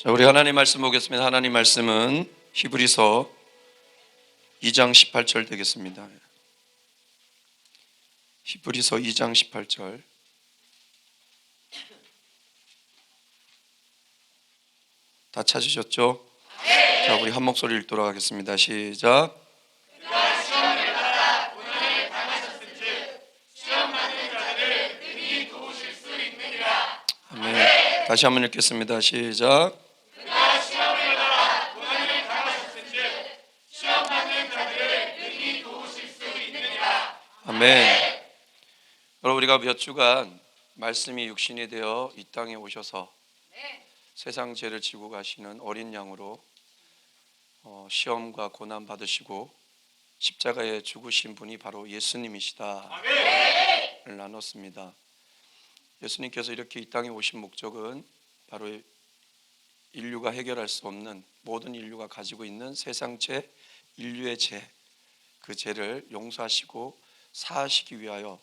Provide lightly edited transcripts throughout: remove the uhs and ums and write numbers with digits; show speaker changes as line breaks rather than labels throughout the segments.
자, 우리 하나님 말씀 보겠습니다. 하나님 말씀은 히브리서 2장 18절 되겠습니다. 히브리서 2장 18절. 다 찾으셨죠? 네. 자, 우리 한 목소리 읽도록 하겠습니다. 시작. 그가 시험을 받아 고난을 당하셨은즉 시험 받는 자들을 능히 도우실 수 있느니라. 아멘. 네. 다시 한번 읽겠습니다. 시작. 그가 시험을 받아 고난을 당하셨은즉 시험 받는 자들을 능히 도우실 수 있느니라. 아멘. 여러분, 우리가 몇 주간 말씀이 육신이 되어 이 땅에 오셔서 세상 죄를 지고 가시는 어린 양으로 시험과 고난 받으시고 십자가에 죽으신 분이 바로 예수님이시다를 나눴습니다. 예수님께서 이렇게 이 땅에 오신 목적은 바로 인류가 해결할 수 없는, 모든 인류가 가지고 있는 세상 죄, 인류의 죄, 그 죄를 용서하시고 사하시기 위하여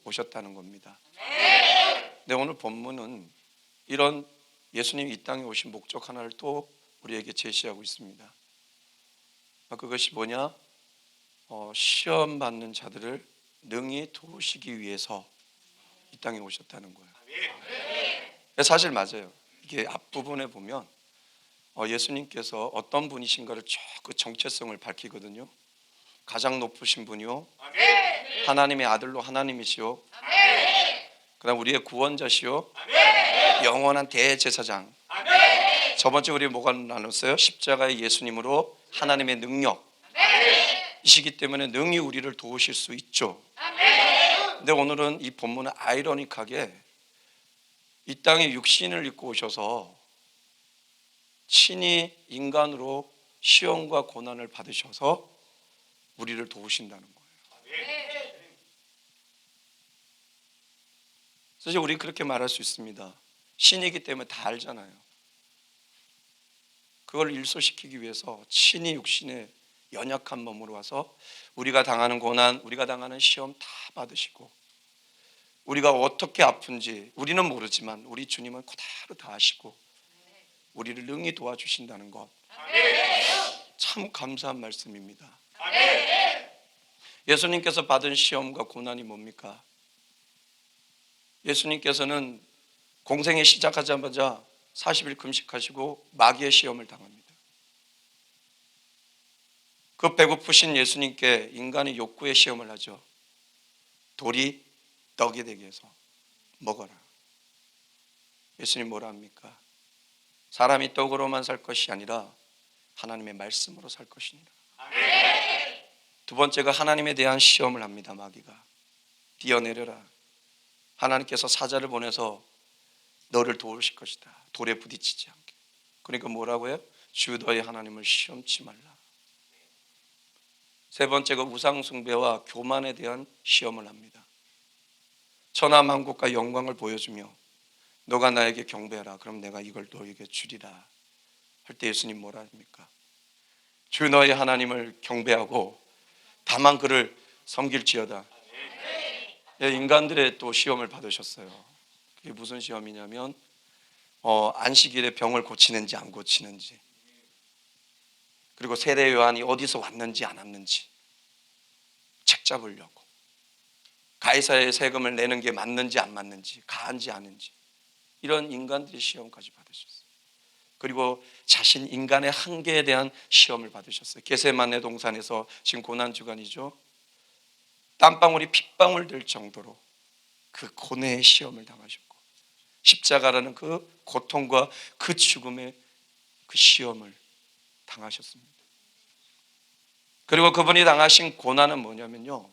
오셨다는 겁니다. 네, 오늘 본문은 이런 예수님이 이 땅에 오신 목적 하나를 또 우리에게 제시하고 있습니다. 그것이 뭐냐? 시험 받는 자들을 능히 도우시기 위해서 이 땅에 오셨다는 거예요. 사실 맞아요. 이게 앞부분에 보면 예수님께서 어떤 분이신가를 쭉 그 정체성을 밝히거든요. 가장 높으신 분이요, 하나님의 아들로 하나님이시요, 그다음 우리의 구원자시요, 영원한 대제사장. 저번주 우리 뭐가 나눴어요? 십자가의 예수님으로 하나님의 능력이시기 때문에 능히 우리를 도우실 수 있죠. 근데 오늘은 이 본문은 아이러니하게 이 땅에 육신을 입고 오셔서 친히 인간으로 시험과 고난을 받으셔서 우리를 도우신다는 거예요. 사실 우리 그렇게 말할 수 있습니다. 신이기 때문에 다 알잖아요. 그걸 일소시키기 위해서 친히 육신의 연약한 몸으로 와서 우리가 당하는 고난, 우리가 당하는 시험 다 받으시고, 우리가 어떻게 아픈지 우리는 모르지만 우리 주님은 그대로 다 아시고 우리를 능히 도와주신다는 것, 참 감사한 말씀입니다. 예수님께서 받은 시험과 고난이 뭡니까? 예수님께서는 공생에 시작하자마자 40일 금식하시고 마귀의 시험을 당합니다. 그 배고프신 예수님께 인간의 욕구의 시험을 하죠. 돌이 떡이 되게 해서 먹어라. 예수님 뭐라 합니까? 사람이 떡으로만 살 것이 아니라 하나님의 말씀으로 살 것이니라. 두 번째가 하나님에 대한 시험을 합니다. 마귀가 뛰어내려라. 하나님께서 사자를 보내서 너를 도우실 것이다. 돌에 부딪히지 않게. 그러니까 뭐라고요? 주 너의 하나님을 시험치 말라. 세 번째가 우상 숭배와 교만에 대한 시험을 합니다. 천하만국과 영광을 보여주며 너가 나에게 경배하라. 그럼 내가 이걸 너에게 주리라. 할 때 예수님 뭐라 합니까? 주 너의 하나님을 경배하고 다만 그를 섬길지어다. 인간들의 또 시험을 받으셨어요. 그게 무슨 시험이냐면 안식일에 병을 고치는지 안 고치는지, 그리고 세례 요한이 어디서 왔는지 안 왔는지 책 잡으려고, 가이사의 세금을 내는 게 맞는지 안 맞는지, 가한지 아닌지, 이런 인간들의 시험까지 받으셨어요. 그리고 자신 인간의 한계에 대한 시험을 받으셨어요. 게세마네 동산에서 지금 고난주간이죠. 땀방울이 핏방울 될 정도로 그 고뇌의 시험을 당하셨고, 십자가라는 그 고통과 그 죽음의 그 시험을 당하셨습니다. 그리고 그분이 당하신 고난은 뭐냐면요,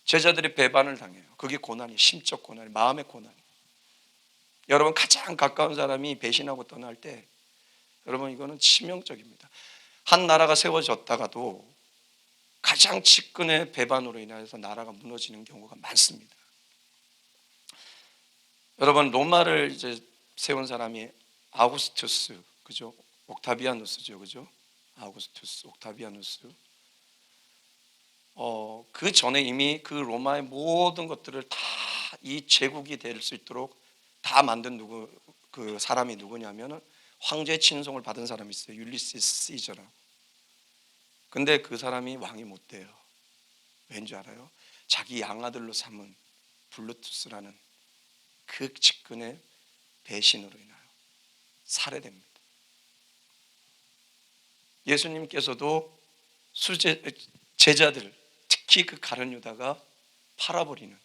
제자들이 배반을 당해요. 그게 고난이, 심적 고난이, 마음의 고난이. 여러분, 가장 가까운 사람이 배신하고 떠날 때, 여러분, 이거는 치명적입니다. 한 나라가 세워졌다가도 가장 측근의 배반으로 인해서 나라가 무너지는 경우가 많습니다. 여러분, 로마를 이제 세운 사람이 아우구스투스, 그죠? 옥타비아누스죠, 그죠? 아우구스투스, 옥타비아누스. 그 전에 이미 그 로마의 모든 것들을 다 이 제국이 될 수 있도록 다 만든 그 사람이 누구냐면은 황제의 친송을 받은 사람이 있어요. 율리시스 시저라고. 근데 그 사람이 왕이 못 돼요. 왠지 알아요? 자기 양아들로 삼은 블루투스라는 그 측근의 배신으로 인하여 살해됩니다. 예수님께서도 제자들, 특히 그 가룟 유다가 팔아버리는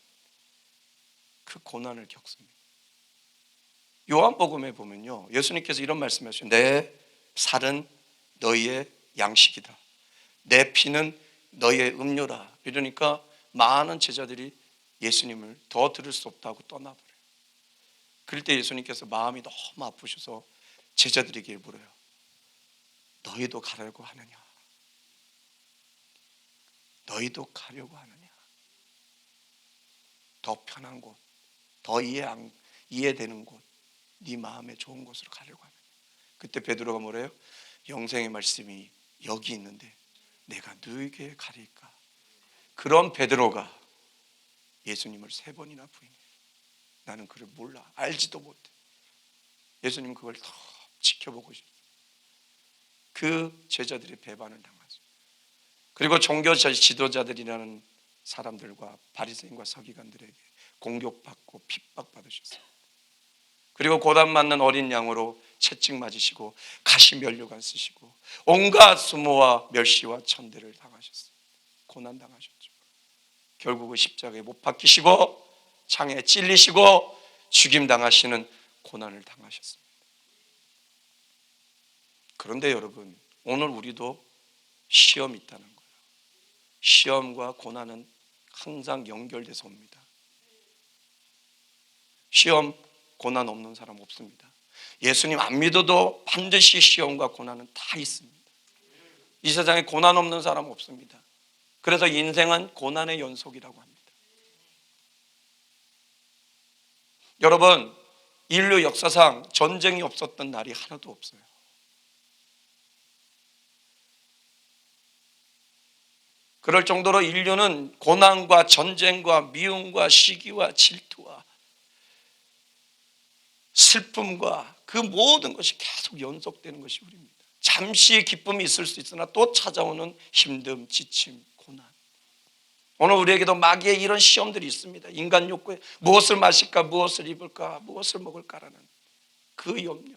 그 고난을 겪습니다. 요한복음에 보면요, 예수님께서 이런 말씀하셨어요. 내 살은 너희의 양식이다, 내 피는 너희의 음료라. 이러니까 많은 제자들이 예수님을 더 들을 수 없다고 떠나버려요. 그럴 때 예수님께서 마음이 너무 아프셔서 제자들에게 물어요. 너희도 가려고 하느냐? 너희도 가려고 하느냐? 더 편한 곳, 더 이해되는 곳, 네 마음에 좋은 곳으로 가려고 하느냐? 그때 베드로가 뭐래요? 영생의 말씀이 여기 있는데 내가 너에게 가릴까? 그런 베드로가 예수님을 3번이나 부인해요. 나는 그를 몰라, 알지도 못해. 예수님 그걸 더 지켜보고 싶어요. 그 제자들의 배반을 당하죠. 그리고 종교 지도자들이라는 사람들과 바리새인과 서기관들에게 공격받고 핍박받으셨어요. 그리고 고단 맞는 어린 양으로 채찍 맞으시고 가시면류관 쓰시고 온갖 수모와 멸시와 천대를 당하셨어요. 고난 당하셨죠. 결국은 십자가에 못 박히시고 창에 찔리시고 죽임당하시는 고난을 당하셨습니다. 그런데 여러분, 오늘 우리도 시험이 있다는 거예요. 시험과 고난은 항상 연결돼서 옵니다. 시험, 고난 없는 사람 없습니다. 예수님 안 믿어도 반드시 시험과 고난은 다 있습니다. 이 세상에 고난 없는 사람 없습니다. 그래서 인생은 고난의 연속이라고 합니다. 여러분, 인류 역사상 전쟁이 없었던 날이 하나도 없어요. 그럴 정도로 인류는 고난과 전쟁과 미움과 시기와 질투와 슬픔과 그 모든 것이 계속 연속되는 것이 우리입니다. 잠시 기쁨이 있을 수 있으나 또 찾아오는 힘듦, 지침, 고난. 오늘 우리에게도 마귀의 이런 시험들이 있습니다. 인간 욕구에 무엇을 마실까, 무엇을 입을까, 무엇을 먹을까라는 그 염려.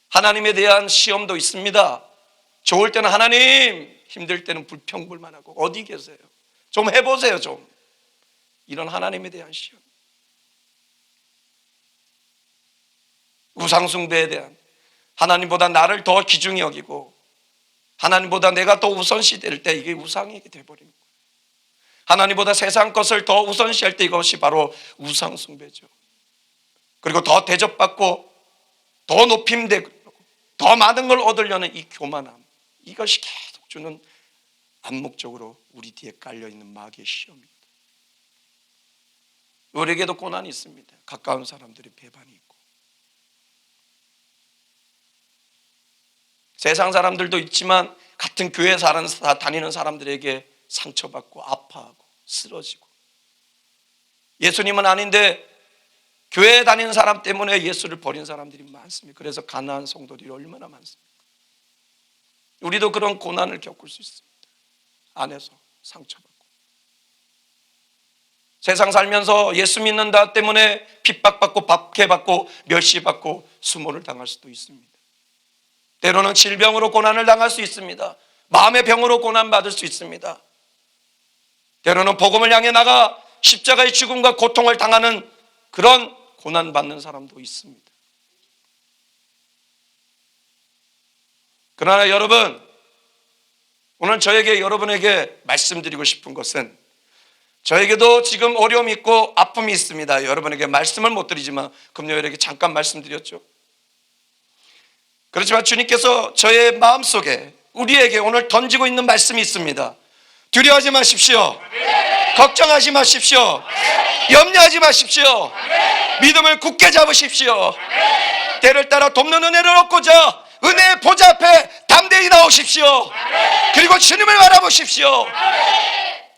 하나님에 대한 시험도 있습니다. 좋을 때는 하나님, 힘들 때는 불평불만하고 어디 계세요? 좀 해보세요 좀. 이런 하나님에 대한 시험. 우상숭배에 대한, 하나님보다 나를 더 귀중히 여기고 하나님보다 내가 더 우선시 될 때 이게 우상이 돼버리는 거예요. 하나님보다 세상 것을 더 우선시할 때 이것이 바로 우상숭배죠. 그리고 더 대접받고 더 높임되고 더 많은 걸 얻으려는 이 교만함, 이것이 계속 주는 암묵적으로 우리 뒤에 깔려있는 마귀의 시험입니다. 우리에게도 고난이 있습니다. 가까운 사람들의 배반이 있고 세상 사람들도 있지만 같은 교회 다니는 사람들에게 상처받고 아파하고 쓰러지고, 예수님은 아닌데 교회에 다니는 사람 때문에 예수를 버린 사람들이 많습니다. 그래서 가난한 성도들이 얼마나 많습니까? 우리도 그런 고난을 겪을 수 있습니다. 안에서 상처받고 세상 살면서 예수 믿는다 때문에 핍박받고 박해받고 멸시받고 수모를 당할 수도 있습니다. 때로는 질병으로 고난을 당할 수 있습니다. 마음의 병으로 고난받을 수 있습니다. 때로는 복음을 향해 나가 십자가의 죽음과 고통을 당하는 그런 고난받는 사람도 있습니다. 그러나 여러분, 오늘 여러분에게 말씀드리고 싶은 것은, 저에게도 지금 어려움이 있고 아픔이 있습니다. 여러분에게 말씀을 못 드리지만 금요일에 잠깐 말씀드렸죠. 그렇지만 주님께서 저의 마음속에 우리에게 오늘 던지고 있는 말씀이 있습니다. 두려워하지 마십시오. 걱정하지 마십시오. 염려하지 마십시오. 믿음을 굳게 잡으십시오. 때를 따라 돕는 은혜를 얻고자 은혜의 보좌 앞에 담대히 나오십시오. 그리고 주님을 바라보십시오.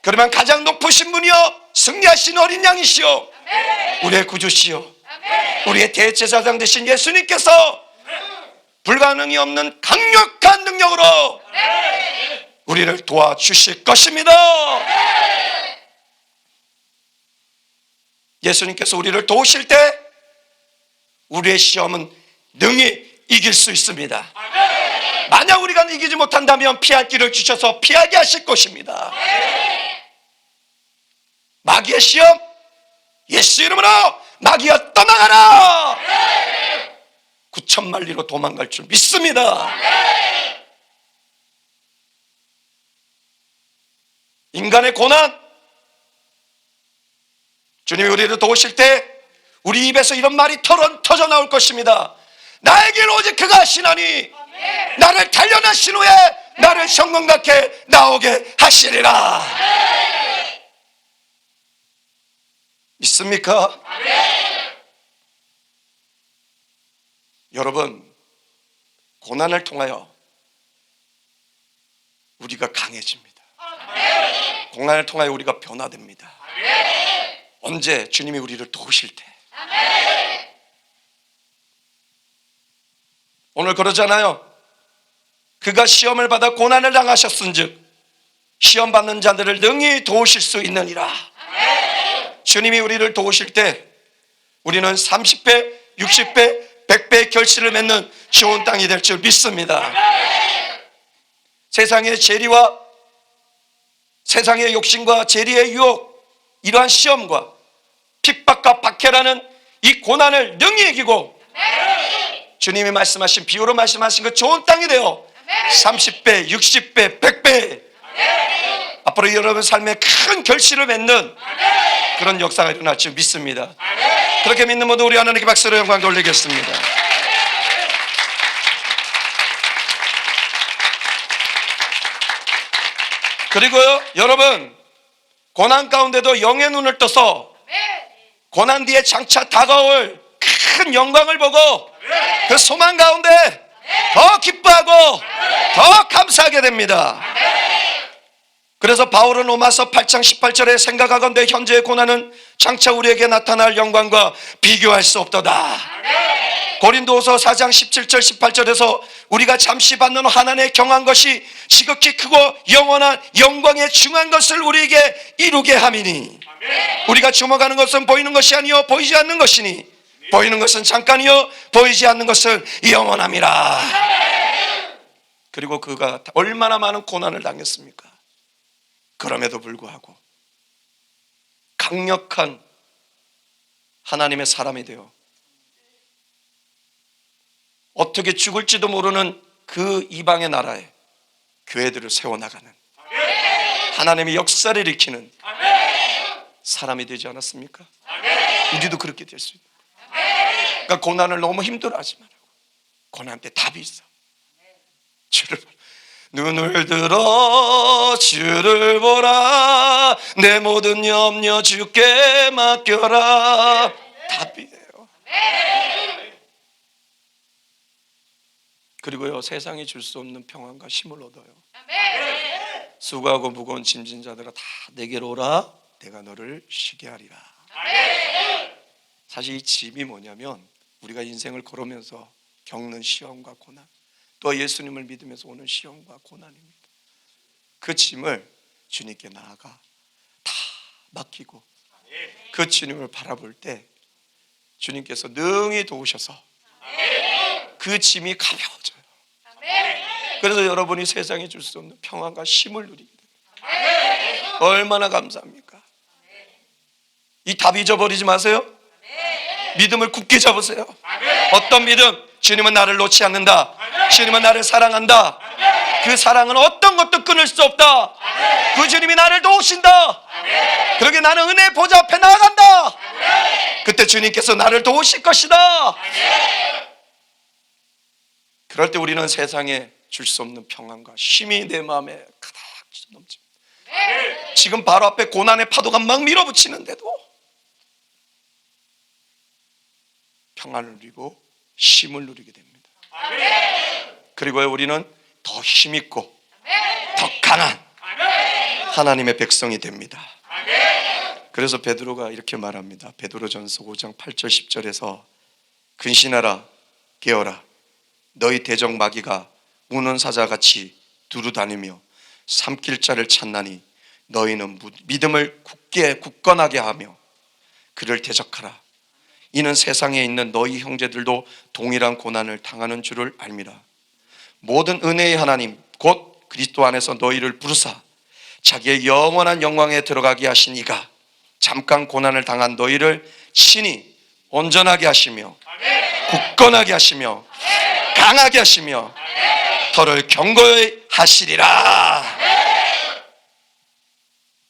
그러면 가장 높으신 분이요 승리하신 어린 양이시오, 우리의 구주시오, 우리의 대제사장 되신 예수님께서 불가능이 없는 강력한 능력으로 우리를 도와주실 것입니다. 예수님께서 우리를 도우실 때 우리의 시험은 능히 이길 수 있습니다. 만약 우리가 이기지 못한다면 피할 길을 주셔서 피하게 하실 것입니다. 마귀의 시험, 예수 이름으로 마귀야 떠나가라. 9천만 리로 도망갈 줄 믿습니다. 인간의 고난, 주님이 우리를 도우실 때 우리 입에서 이런 말이 터져 나올 것입니다. 나에겐 오직 그가 하시나니 나를 단련하신 후에 나를 성공답게 나오게 하시리라. 믿습니까? 여러분, 고난을 통하여 우리가 강해집니다. 고난을 통하여 우리가 변화됩니다. 언제? 주님이 우리를 도우실 때. 오늘 그러잖아요. 그가 시험을 받아 고난을 당하셨은즉 시험 받는 자들을 능히 도우실 수 있느니라. 주님이 우리를 도우실 때 우리는 30배, 60배, 100배의 결실을 맺는 좋은 땅이 될 줄 믿습니다. 세상의 재리와 세상의 욕심과 재리의 유혹, 이러한 시험과 핍박과 박해라는 이 고난을 능히 이기고 주님이 말씀하신, 비유로 말씀하신 그 좋은 땅이 되어 30배, 60배, 100배 앞으로 여러분 삶에 큰 결실을 맺는 그런 역사가 일어날 줄 믿습니다. 그렇게 믿는 모두 우리 하나님께 박수로 영광 돌리겠습니다. 그리고요, 여러분, 고난 가운데도 영의 눈을 떠서 고난 뒤에 장차 다가올 큰 영광을 보고 그 소망 가운데 더 기뻐하고 더 감사하게 됩니다. 그래서 바울은 로마서 8장 18절에 생각하건대 현재의 고난은 장차 우리에게 나타날 영광과 비교할 수 없도다. 고린도후서 4장 17절 18절에서 우리가 잠시 받는 환난에 경한 것이 지극히 크고 영원한 영광에 중한 것을 우리에게 이루게 함이니 우리가 주목하는 것은 보이는 것이 아니요 보이지 않는 것이니 보이는 것은 잠깐이요 보이지 않는 것은 영원함이라. 그리고 그가 얼마나 많은 고난을 당했습니까? 그럼에도 불구하고 강력한 하나님의 사람이 되어 어떻게 죽을지도 모르는 그 이방의 나라에 교회들을 세워나가는 하나님의 역사를 일으키는 사람이 되지 않았습니까? 우리도 그렇게 될 수 있는 거예요. 그러니까 고난을 너무 힘들어하지 말고 고난 때 답이 있어. 주를 보라. 눈을 들어 주를 보라. 내 모든 염려 주께 맡겨라. 답이에요. 그리고요, 세상이 줄 수 없는 평안과 힘을 얻어요. 수고하고 무거운 짐진 자들아 다 내게로 오라. 내가 너를 쉬게 하리라. 사실 이 짐이 뭐냐면 우리가 인생을 걸으면서 겪는 시험과 고난, 또 예수님을 믿으면서 오는 시험과 고난입니다. 그 짐을 주님께 나아가 다 맡기고 그 주님을 바라볼 때 주님께서 능히 도우셔서 그 짐이 가벼워져요. 그래서 여러분이 세상에 줄 수 없는 평안과 힘을 누리게 됩니다. 얼마나 감사합니까? 이 답 잊어버리지 마세요. 믿음을 굳게 잡으세요. 어떤 믿음? 주님은 나를 놓지 않는다. 주님은 나를 사랑한다. 그 사랑은 어떤 것도 끊을 수 없다. 그 주님이 나를 도우신다. 그러게 나는 은혜의 보좌 앞에 나아간다. 그때 주님께서 나를 도우실 것이다. 그럴 때 우리는 세상에 줄 수 없는 평안과 힘이 내 마음에 가득 넘칩니다. 지금 바로 앞에 고난의 파도가 막 밀어붙이는데도 평안을 누리고 힘을 누리게 됩니다. 그리고 우리는 더 힘있고 더 강한 하나님의 백성이 됩니다. 그래서 베드로가 이렇게 말합니다. 베드로전서 5장 8절 10절에서 근신하라 깨어라 너희 대적 마귀가 우는 사자같이 두루다니며 삼킬 자를 찾나니 너희는 믿음을 굳건하게 하며 그를 대적하라. 이는 세상에 있는 너희 형제들도 동일한 고난을 당하는 줄을 알미라. 모든 은혜의 하나님 곧 그리스도 안에서 너희를 부르사 자기의 영원한 영광에 들어가게 하신 이가 잠깐 고난을 당한 너희를 친히 온전하게 하시며 굳건하게 하시며 강하게 하시며 더를 견고히 하시리라.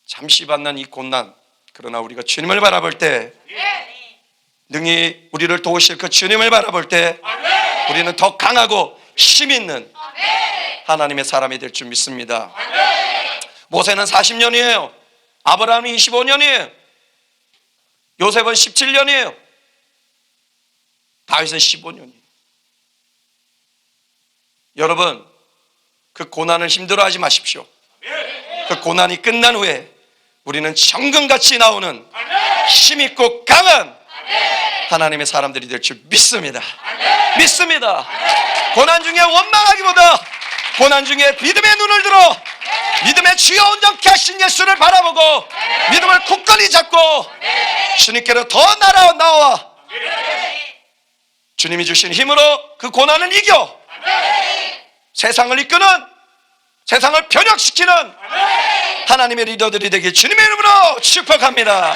잠시 받는 이 고난, 그러나 우리가 주님을 바라볼 때, 능히 우리를 도우실 그 주님을 바라볼 때 우리는 더 강하고 힘 있는 하나님의 사람이 될 줄 믿습니다. 모세는 40년이에요. 아브라함이 25년이에요. 요셉은 17년이에요. 다윗은 15년이에요. 여러분, 그 고난을 힘들어하지 마십시오. 그 고난이 끝난 후에 우리는 정금같이 나오는 힘있고 강한 하나님의 사람들이 될 줄 믿습니다. 믿습니다. 고난 중에 원망하기보다 고난 중에 믿음의 눈을 들어 믿음의 주여 온전케 하신 예수를 바라보고 믿음을 굳건히 잡고 주님께로 더 나아와 주님이 주신 힘으로 그 고난을 이겨 세상을 이끄는, 세상을 변혁시키는 하나님의 리더들이 되길 주님의 이름으로 축복합니다.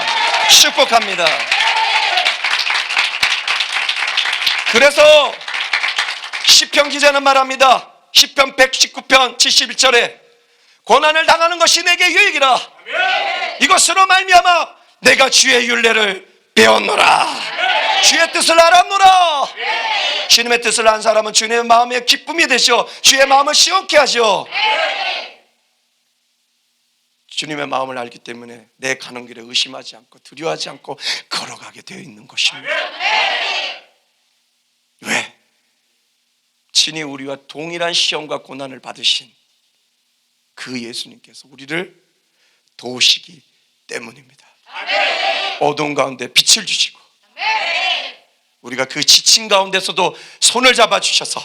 축복합니다. 그래서 시편 기자는 말합니다. 시편 119편 71절에 고난을 당하는 것이 내게 유익이라. 이것으로 말미암아 내가 주의 율례를 배웠노라. 주의 뜻을 알았노라. 주님의 뜻을 안 사람은 주님의 마음에 기쁨이 되시오. 주의 마음을 시원케 하시오. 주님의 마음을 알기 때문에 내 가는 길에 의심하지 않고 두려워하지 않고 걸어가게 되어 있는 것입니다. 왜? 친히 우리와 동일한 시험과 고난을 받으신 그 예수님께서 우리를 도우시기 때문입니다. 어두운 가운데 빛을 주시고 우리가 그 지친 가운데서도 손을 잡아 주셔서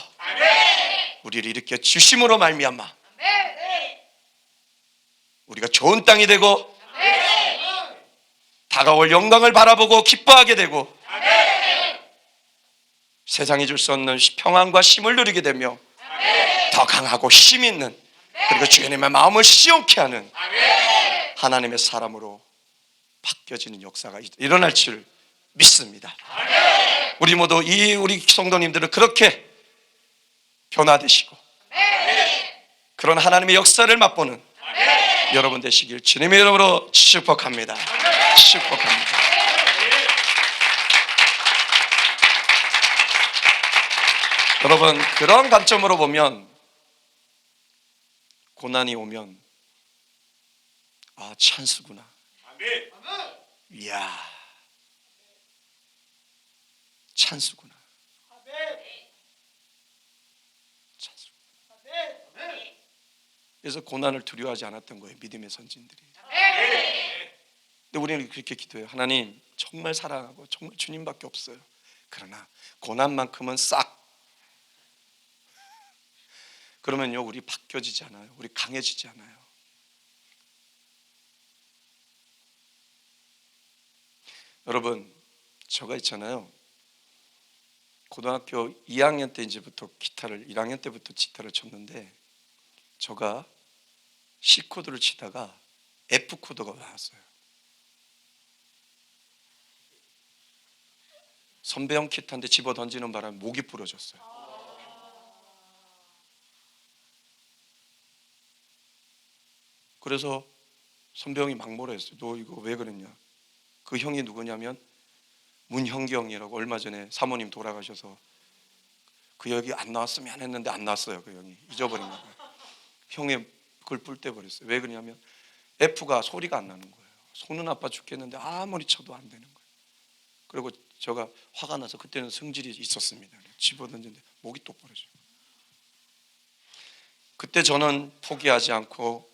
우리를 일으켜 주심으로 말미암아 우리가 좋은 땅이 되고 다가올 영광을 바라보고 기뻐하게 되고 세상이 줄 수 없는 평안과 쉼을 누리게 되며 더 강하고 힘 있는, 그리고 주님의 마음을 시원케 하는 하나님의 사람으로 바뀌어지는 역사가 일어날 줄 믿습니다. 우리 모두 우리 성도님들은 그렇게 변화되시고 그런 하나님의 역사를 맛보는 여러분 되시길 주님의 이름으로 축복합니다. 축복합니다. 여러분, 그런 관점으로 보면 고난이 오면 찬스구나. 이야, 찬스구나. 그래서 고난을 두려워하지 않았던 거예요, 믿음의 선진들이. 근데 우리는 그렇게 기도해요. 하나님, 정말 사랑하고 정말 주님밖에 없어요. 그러나 고난만큼은 싹. 그러면요, 우리 바뀌어지지 않아요. 우리 강해지지 않아요. 여러분, 저가 있잖아요. 고등학교 2학년 때 이제부터 1학년 때부터 기타를 쳤는데, 저가 C 코드를 치다가 F 코드가 나왔어요. 선배형 기타인데 집어 던지는 바람에 목이 부러졌어요. 그래서 선배형이 막 뭐라 했어요. 너 이거 왜 그랬냐? 그 형이 누구냐면 문형기 형이라고 얼마 전에 사모님 돌아가셔서 그 여기 안 나왔으면 했는데 안 나왔어요. 그 형이 잊어버린 거예요. 형이 그걸 뿔 떼버렸어요. 왜 그러냐면 F가 소리가 안 나는 거예요. 손은 아파 죽겠는데 아무리 쳐도 안 되는 거예요. 그리고 제가 화가 나서 그때는 성질이 있었습니다. 집어던졌는데 목이 똑 부러져요. 그때 저는 포기하지 않고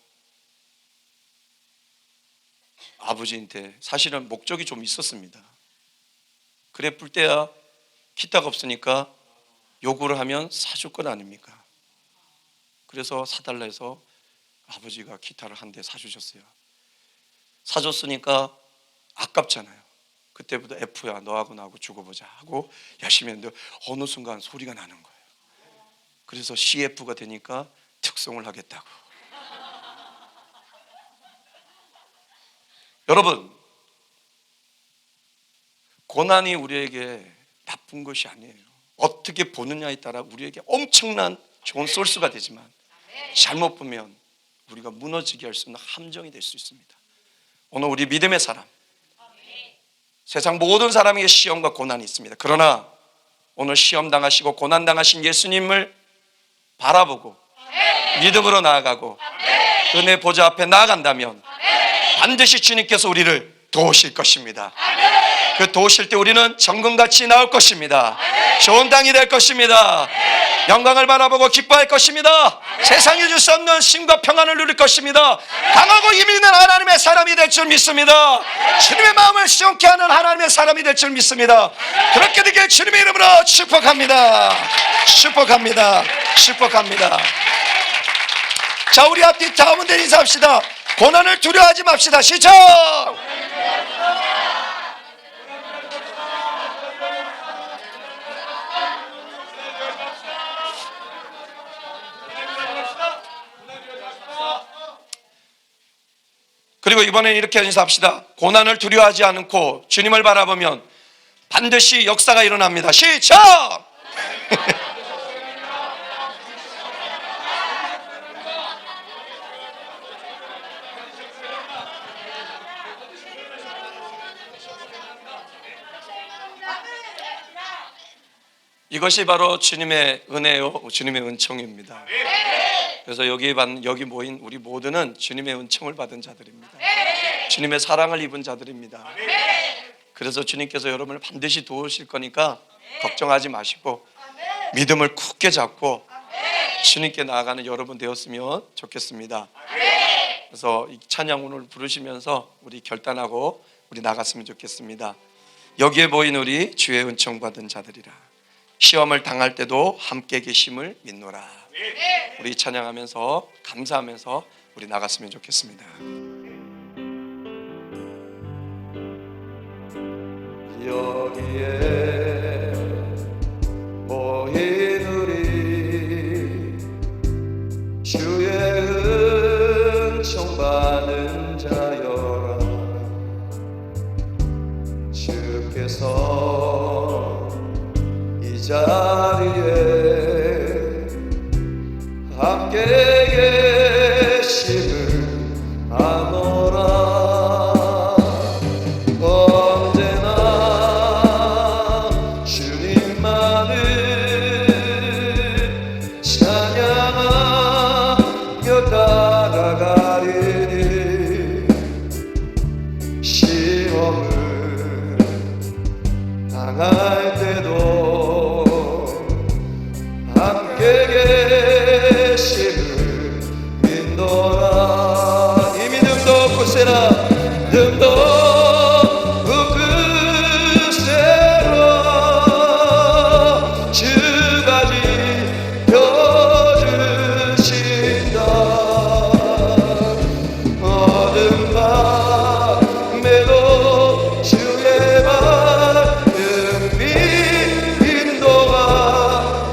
아버지한테, 사실은 목적이 좀 있었습니다. 그래 뿔 때야 기타가 없으니까 요구를 하면 사줄 것 아닙니까? 그래서 사달라 해서 아버지가 기타를 한 대 사주셨어요. 사줬으니까 아깝잖아요. 그때부터 F야 너하고 나하고 죽어보자 하고 열심히 했는데 어느 순간 소리가 나는 거예요. 그래서 CF가 되니까 특송을 하겠다고. 여러분, 고난이 우리에게 나쁜 것이 아니에요. 어떻게 보느냐에 따라 우리에게 엄청난 좋은 소스가 되지만 잘못 보면 우리가 무너지게 할 수 있는 함정이 될 수 있습니다. 오늘 우리 믿음의 사람, 세상 모든 사람에게 시험과 고난이 있습니다. 그러나 오늘 시험 당하시고 고난 당하신 예수님을 바라보고 믿음으로 나아가고 은혜 보좌 앞에 나아간다면 반드시 주님께서 우리를 도우실 것입니다. 그 도우실 때 우리는 정금같이 나올 것입니다. 좋은 땅이 될 것입니다. 영광을 바라보고 기뻐할 것입니다. 세상이 줄 수 없는 쉼과 평안을 누릴 것입니다. 강하고 힘이 있는 하나님의 사람이 될 줄 믿습니다. 주님의 마음을 시원케 하는 하나님의 사람이 될 줄 믿습니다. 그렇게 되길 주님의 이름으로 축복합니다. 축복합니다. 축복합니다. 자, 우리 앞뒤 다 한번 인사합시다. 고난을 두려워하지 맙시다. 시작! 그리고 이번엔 이렇게 인사합시다. 고난을 두려워하지 않고 주님을 바라보면 반드시 역사가 일어납니다. 시작! 이것이 바로 주님의 은혜요, 주님의 은총입니다. 그래서 여기 모인 우리 모두는 주님의 은총을 받은 자들입니다. 주님의 사랑을 입은 자들입니다. 그래서 주님께서 여러분을 반드시 도우실 거니까 걱정하지 마시고 믿음을 굳게 잡고 주님께 나아가는 여러분 되었으면 좋겠습니다. 그래서 이 찬양 오늘 부르시면서 우리 결단하고 우리 나갔으면 좋겠습니다. 여기에 모인 우리 주의 은총 받은 자들이라. 시험을 당할 때도 함께 계심을 믿노라. 우리 찬양하면서 감사하면서 우리 나갔으면 좋겠습니다. 여기에 모인 우리 주의 은총 받은 자여라. 주께서 이 자리에 함께 계심을 아노라. 언제나 주님만을 찬양하며 따라가리니 시험을 당할 때도 함께 계심을 믿노라. 이 믿음도 굳세라. 믿음도 굳세라. 주가 지켜주신다. 어둠 밤에도 주의 밝은 빛 인도가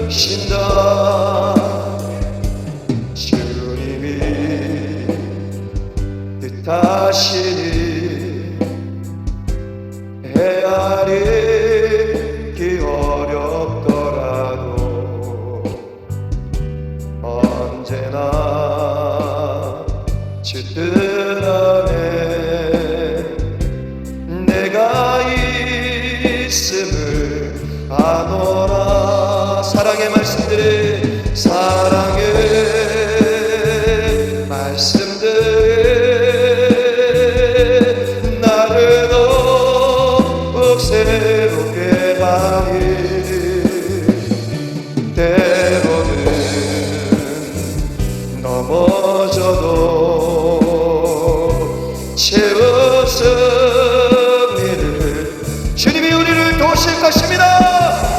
여주신다. 주님이 뜻하시니 헤아리기 어렵더라도 언제나 주 뜻 안에 내가 있음을 아노라. 사랑의 말씀들이 사랑의 말씀들이 나를 더욱 새롭게 하니 때로는 넘어져도 채웠습니다. 주님이 우리를 도우실 것입니다.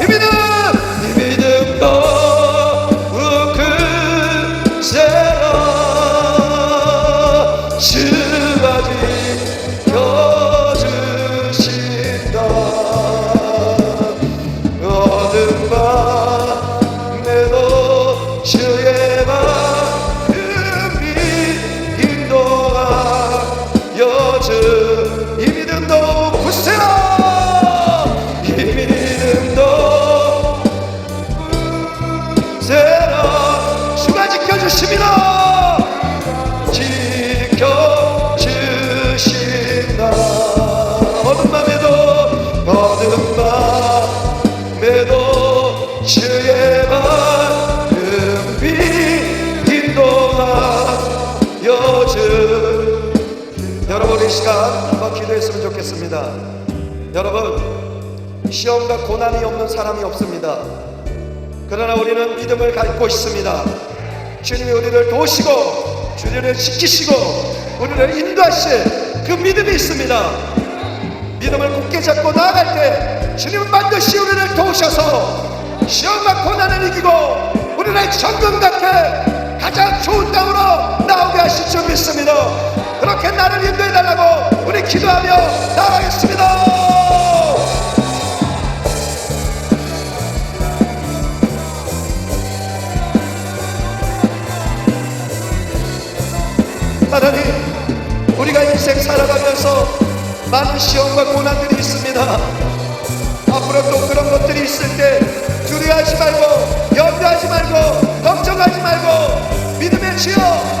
좋겠습니다. 여러분, 시험과 고난이 없는 사람이 없습니다. 그러나 우리는 믿음을 갖고 있습니다. 주님이 우리를 도우시고 주님을 지키시고 우리를 인도하실 그 믿음이 있습니다. 믿음을 굳게 잡고 나아갈 때 주님은 반드시 우리를 도우셔서 시험과 고난을 이기고 우리를 정금 같게 가장 좋은 땅으로 나오게 하실 줄 믿습니다. 그렇게 나를 인도해달라고 우리 기도하며 나아가겠습니다. 하나님, 우리가 인생 살아가면서 많은 시험과 고난들이 있습니다. 앞으로 또 그런 것들이 있을 때 두려워하지 말고 염려하지 말고 걱정하지 말고 믿음의 지어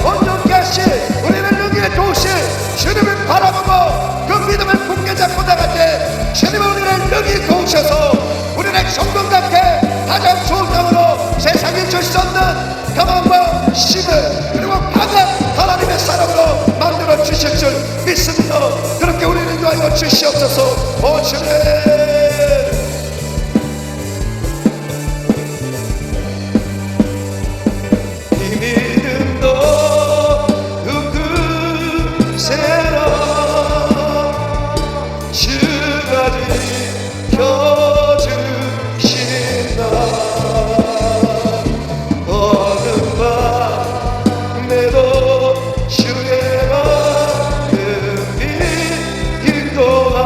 온전케 하실 우리를 능히 도우실 주님을 바라보고 그 믿음을 굳게 잡고 나갈 때 주님은 우리를 능히 도우셔서 우리를 정금 같게 가장 좋은 땅으로 세상에 줄 수 없는 평안과 힘을 그리고 강한 하나님의 사랑으로 만들어 주실 줄 믿습니다. 그렇게 우리를 인도하여 주시옵소서. 오 주님, 이 믿음도 누구세라 주가 지켜주신다. 어느 밤에도 주의 마음이 인도하.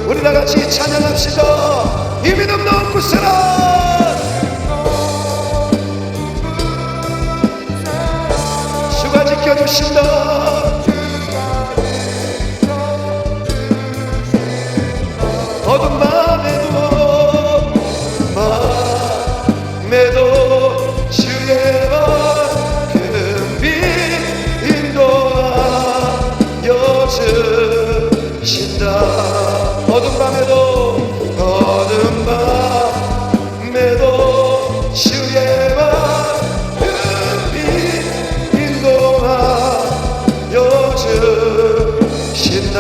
우리 다같이 찬양합시다. 이 믿음 누구세라 주가 지켜주신다. 어둠 밤에도 주의 마음이 인도하여 주신다. 어둠 밤에도 주의 마음이 인도하여 주신다.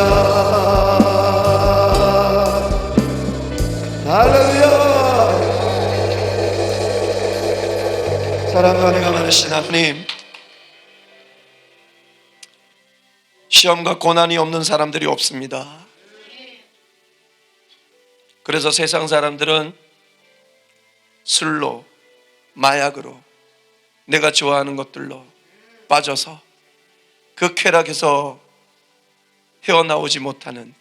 할렐루야. 사랑과 은혜가 많으신 하나님, 시험과 고난이 없는 사람들이 없습니다. 그래서 세상 사람들은 술로, 마약으로, 내가 좋아하는 것들로 빠져서 그 쾌락에서 헤어나오지 못하는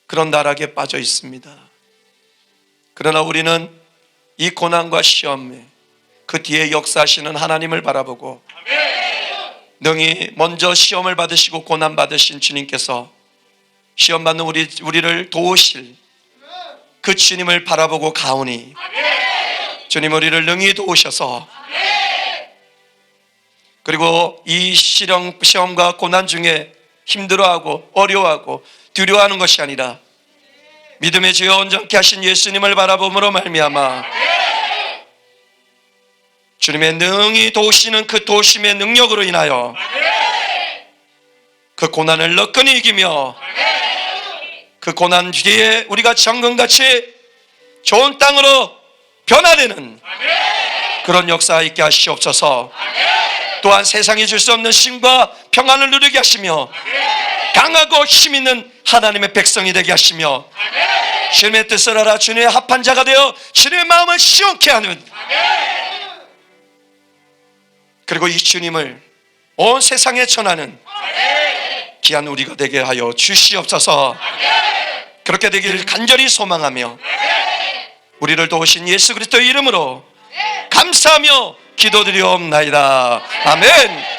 그런 나락에 빠져 있습니다. 그러나 우리는 이 고난과 시험에 그 뒤에 역사하시는 하나님을 바라보고 능히 먼저 시험을 받으시고 고난 받으신 주님께서 시험 받는 우리를 도우실 그 주님을 바라보고 가오니 주님 우리를 능히 도우셔서 그리고 이 시험과 고난 중에 힘들어하고 어려워하고 두려워하는 것이 아니라 믿음의 주여 온전케 하신 예수님을 바라봄으로 말미암아 주님의 능히 도우시는 그 도우심의 능력으로 인하여 그 고난을 너끈히 이기며 그 고난 뒤에 우리가 정금같이 좋은 땅으로 변화되는 그런 역사 있게 하시옵소서. 또한 세상이 줄 수 없는 힘과 평안을 누리게 하시며 강하고 힘있는 하나님의 백성이 되게 하시며 주님의 뜻을 알아 주님의 합한 자가 되어 주님의 마음을 시원케 하는 그리고 이 주님을 온 세상에 전하는 귀한 우리가 되게 하여 주시옵소서. 그렇게 되기를 간절히 소망하며 우리를 도우신 예수 그리스도의 이름으로 감사하며 기도드리옵나이다. 아멘.